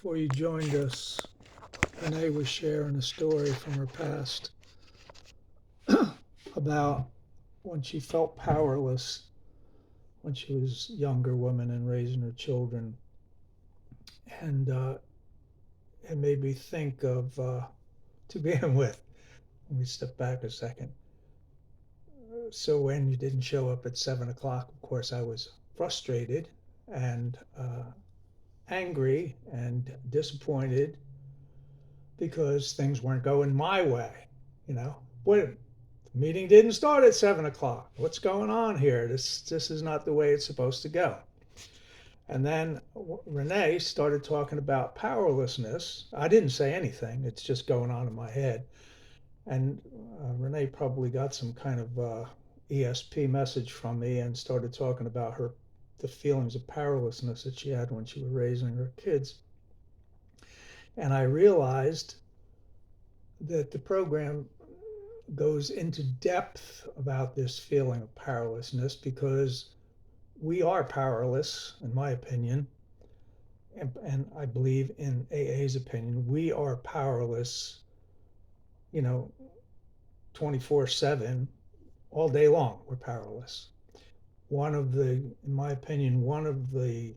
Before you joined us, Renee was sharing a story from her past about when she felt powerless when she was a younger woman and raising her children. And it made me think of, to begin with, let me step back a second. So when you didn't show up at 7 o'clock, of course, I was frustrated and angry and disappointed because things weren't going my way. You know, what the meeting didn't start at 7 o'clock. What's going on here? This is not the way it's supposed to go. And then Renee started talking about powerlessness. I didn't say anything. It's just going on in my head. And Renee probably got some kind of ESP message from me and started talking about the feelings of powerlessness that she had when she was raising her kids. And I realized that the program goes into depth about this feeling of powerlessness because we are powerless, in my opinion, and I believe in AA's opinion, we are powerless, you know, 24/7, all day long, we're powerless. In my opinion, one of the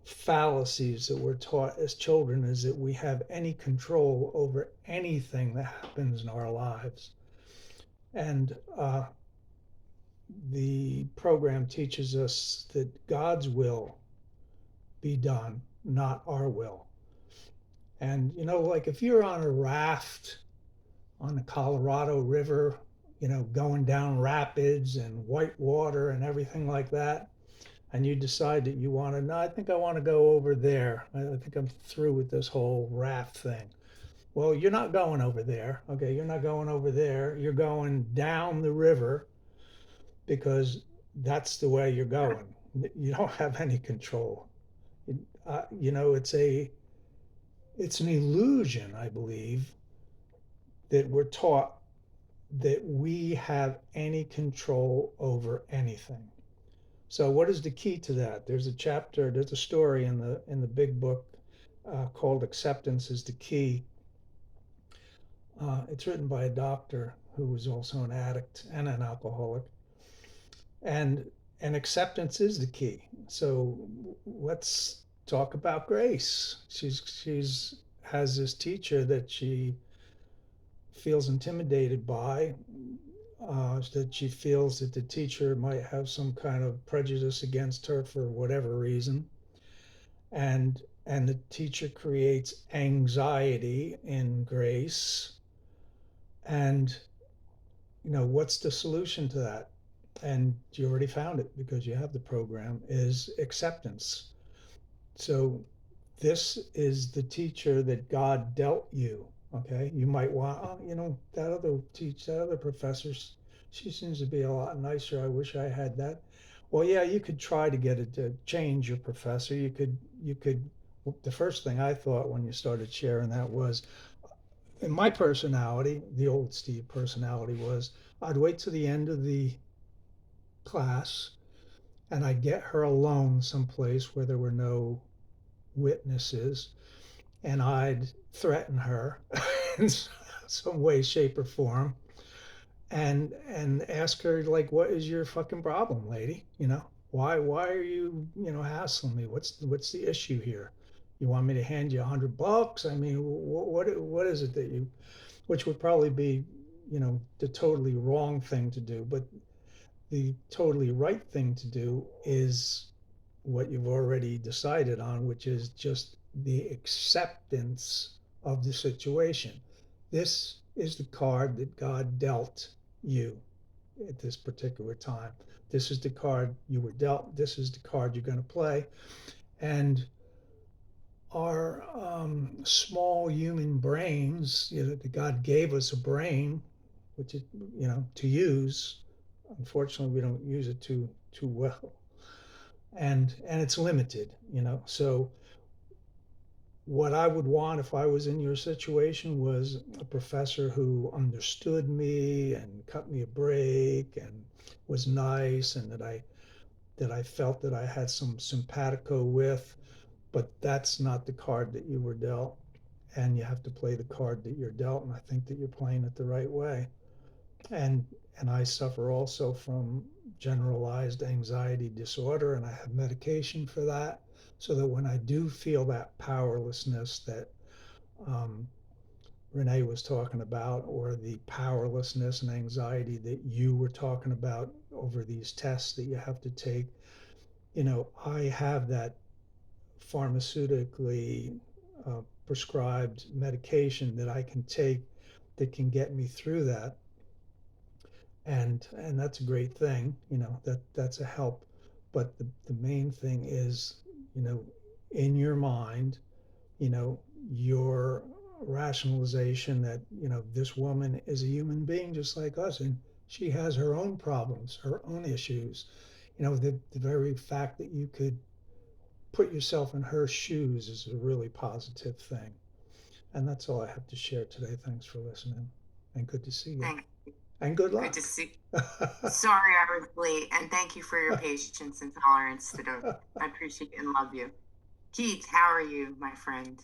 fallacies that we're taught as children is that we have any control over anything that happens in our lives. And the program teaches us that God's will be done, not our will. And, like if you're on a raft on the Colorado River, going down rapids and white water and everything like that, and you decide that you want to, no, I think I want to go over there. I think I'm through with this whole raft thing. Well, you're not going over there. Okay, you're not going over there. You're going down the river because that's the way you're going. You don't have any control. It's an illusion, I believe, that we're taught that we have any control over anything. So, what is the key to that? There's a story in the big book called "Acceptance is the Key." It's written by a doctor who was also an addict and an alcoholic, and acceptance is the key. So, let's talk about Grace. She's has this teacher that she feels intimidated by, that she feels that the teacher might have some kind of prejudice against her for whatever reason, and the teacher creates anxiety in Grace. And what's the solution to that? And you already found it because you have the program, is acceptance. So this is the teacher that God dealt you. Okay, you might want, that other professor, she seems to be a lot nicer. I wish I had that. Well, yeah, you could try to get it to change your professor. You could. The first thing I thought when you started sharing that was, in my personality, the old Steve personality was, I'd wait to the end of the class and I'd get her alone someplace where there were no witnesses, and I'd threaten her in some way, shape, or form, and ask her, like, what is your fucking problem, lady? Why are you hassling me? What's the issue here? You want me to hand you $100? I mean, what is it that you, which would probably be, the totally wrong thing to do, but the totally right thing to do is what you've already decided on, which is just the acceptance of the situation. This is the card that God dealt you at this particular time. This is the card you were dealt. This is the card you're going to play. And our small human brains, God gave us a brain, which is, to use. Unfortunately, we don't use it too well, and it's limited. So what I would want if I was in your situation was a professor who understood me and cut me a break and was nice, and that I felt that I had some simpatico with. but that's not the card that you were dealt, and you have to play the card that you're dealt, and I think that you're playing it the right way. And and I suffer also from generalized anxiety disorder, and I have medication for that, so that when I do feel that powerlessness that um, Renee was talking about, or the powerlessness and anxiety that you were talking about over these tests that you have to take, I have that pharmaceutically prescribed medication that I can take that can get me through that. And that's a great thing, that's a help. But the main thing is, you know, in your mind, you know, your rationalization that, this woman is a human being just like us, and she has her own problems, her own issues. The very fact that you could put yourself in her shoes is a really positive thing. And that's all I have to share today. Thanks for listening, and good to see you. Thank And good Good to luck. see. Sorry I was late, and thank you for your patience and tolerance today. I appreciate and love you. Keith, how are you, my friend?